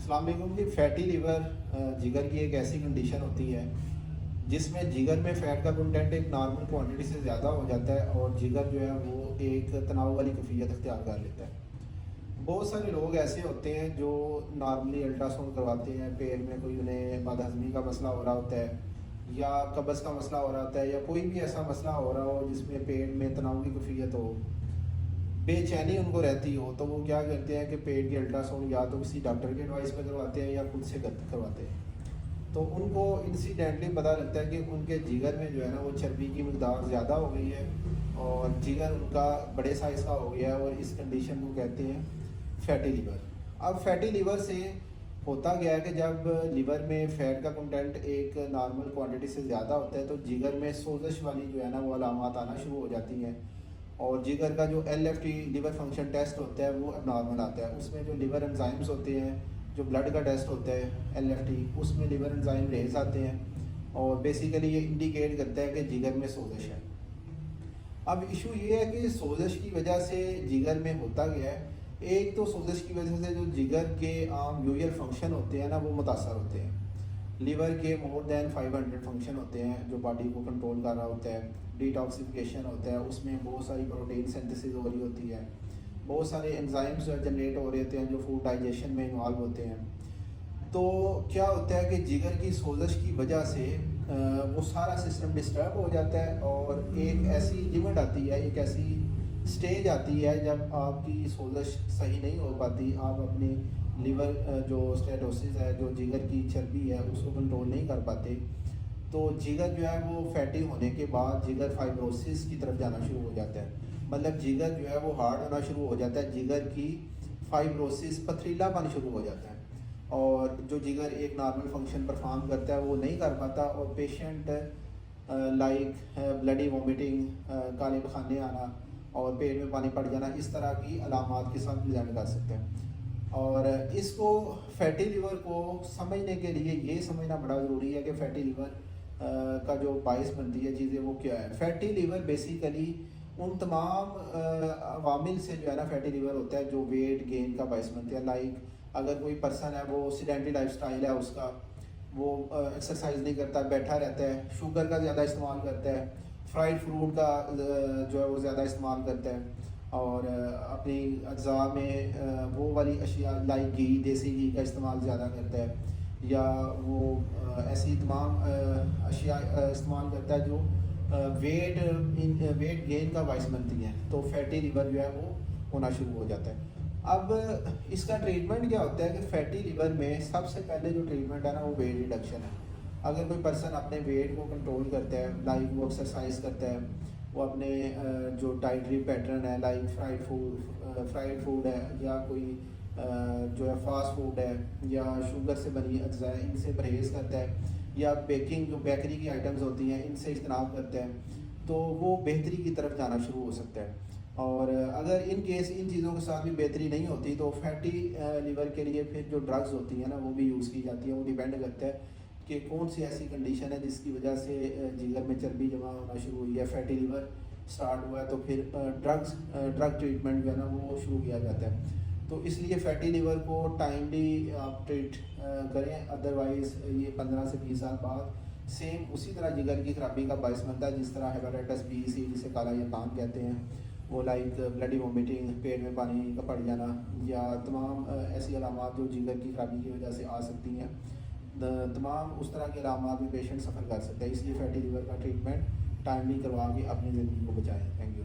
अस्सलाम वालेकुम जी। Fatty liver जिगर की एक ऐसी कंडीशन होती है जिसमें जिगर में फ़ैट का कंटेंट एक नॉर्मल क्वांटिटी से ज़्यादा हो जाता है और जिगर जो है वो एक तनाव वाली कैफियत अख्तियार कर लेता है। बहुत सारे लोग ऐसे होते हैं जो नॉर्मली अल्ट्रासाउंड करवाते हैं, पेट में कोई उन्हें बदहज़मी का मसला हो रहा होता है या कब्ज़ का मसला हो रहा होता है या कोई भी ऐसा मसला हो रहा हो जिसमें पेट में तनाव की कैफियत हो, बेचैनी उनको रहती हो, तो वो क्या करते हैं कि पेट की अल्ट्रासाउंड या तो किसी डॉक्टर की एडवाइस पे करवाते हैं या खुद से करवाते हैं। तो उनको इंसिडेंटली पता लगता है कि उनके जिगर में जो है ना वो चर्बी की मकदार ज़्यादा हो गई है और जिगर उनका बड़े साइज़ का हो गया है और इस कंडीशन को कहते हैं फैटी लीवर। अब फैटी लीवर से होता गया है कि जब लीवर में फ़ैट का कंटेंट एक नॉर्मल क्वांटिटी से ज़्यादा होता है तो जिगर में सोजश वाली जो है ना वो अलामात आना शुरू हो जाती हैं और जिगर का जो LFT लिवर फंक्शन टेस्ट होता है वो नॉर्मल आता है। उसमें जो लिवर एंजाइम्स होते हैं, जो ब्लड का टेस्ट होता है LFT, उसमें लिवर एंजाइम रेज आते हैं और बेसिकली ये इंडिकेट करता है कि जिगर में सोजश है। अब इशू ये है कि सोजश की वजह से जिगर में होता गया है, एक तो सोजश की वजह से जो जिगर के आम यूजुअल फंक्शन होते हैं ना वो मुतासर होते हैं। लीवर के मोर देन 500 फंक्शन होते हैं जो बॉडी को कंट्रोल कर रहा होता है। डिटॉक्सिफिकेशन होता है, उसमें बहुत सारी प्रोटीन सिंथेसिस हो रही होती है, बहुत सारे एंजाइम्स जनरेट हो रहे होते हैं जो फूड डाइजेशन में इन्वॉल्व होते हैं। तो क्या होता है कि जिगर की सोजश की वजह से वो सारा सिस्टम डिस्टर्ब हो जाता है और एक ऐसी लिमिट आती है, एक ऐसी स्टेज आती है जब आपकी सोजश सही नहीं हो पाती, आप अपनी लिवर जो स्टेटोसिस है, जो जिगर की चर्बी है उसको कंट्रोल नहीं कर पाते। तो जिगर जो है वो फैटी होने के बाद जिगर फाइब्रोसिस की तरफ जाना शुरू हो जाता है, मतलब जिगर जो है वो हार्ड होना शुरू हो जाता है, जिगर की फाइब्रोसिस पथरीलापन शुरू हो जाता है और जो जिगर एक नॉर्मल फंक्शन परफॉर्म करता है वो नहीं कर पाता और पेशेंट लाइक ब्लडी वॉमिटिंग, काले बखाने आना और पेट में पानी पड़ जाना, इस तरह की अलामात के साथ प्रेजेंट कर सकते हैं। और इसको फैटी लीवर को समझने के लिए ये समझना बड़ा ज़रूरी है कि फैटी लीवर का जो बायस बनती है चीज़ें वो क्या है। फैटी लीवर बेसिकली उन तमाम अवामिल से जो है ना फैटी लीवर होता है जो वेट गेन का बायस बनते हैं। लाइक अगर कोई पर्सन है वो सीडेंटरी लाइफस्टाइल है उसका, वो एक्सरसाइज नहीं करता, बैठा रहता है, शुगर का ज़्यादा इस्तेमाल करता है, फ्राइड फ्रूट का जो है वो ज़्यादा इस्तेमाल करता है और अपनी अज्जा में वो वाली अशिया लाइक घी, देसी घी का इस्तेमाल ज़्यादा करता है या वो ऐसी तमाम अशिया इस्तेमाल करता है जो वेट गेन का बायस बनती हैं, तो फैटी लीवर जो है वो होना शुरू हो जाता है। अब इसका ट्रीटमेंट क्या होता है कि फैटी लीवर में सबसे पहले जो ट्रीटमेंट है ना वो वेट रिडक्शन है। अगर कोई पर्सन अपने वेट को कंट्रोल करता है, लाइक वो एक्सरसाइज करता है, वो अपने जो डाइटरी पैटर्न है लाइक फ्राइड फूड है या कोई जो है फास्ट फूड है या शुगर से बनी अज्जा है इनसे परहेज़ करता है या बेकिंग जो बेकरी की आइटम्स होती हैं इनसे इज्तनाब करता है, तो वो बेहतरी की तरफ जाना शुरू हो सकता है। और अगर इन केस इन चीज़ों के साथ भी बेहतरी नहीं होती तो फैटी लीवर के लिए फिर जो ड्रग्स होती हैं ना वो भी यूज़ की जाती है। वो डिपेंड करता है कि कौन सी ऐसी कंडीशन है जिसकी वजह से जिगर में चर्बी जमा होना शुरू हुई है, फैटी लीवर स्टार्ट हुआ है, तो फिर ड्रग ट्रीटमेंट जो है ना वो शुरू किया जाता है। तो इसलिए फैटी लीवर को टाइमली आप ट्रीट करें, अदरवाइज़ ये 15 से 20 साल बाद सेम उसी तरह जिगर की खराबी का बायस बनता है जिस तरह हेपेटाइटिस B, C जिसे काला यकान कहते हैं, वो लाइक ब्लडी वॉमिटिंग, पेट में पानी का पड़ जाना या तमाम ऐसी अलामात जो जिगर की खराबी की वजह से आ सकती हैं, तमाम उस तरह के अलामात भी पेशेंट सफ़र कर सकता है। इसलिए फैटी लीवर का ट्रीटमेंट टाइमली करवा के अपनी ज़िंदगी को बचाएं। Thank you.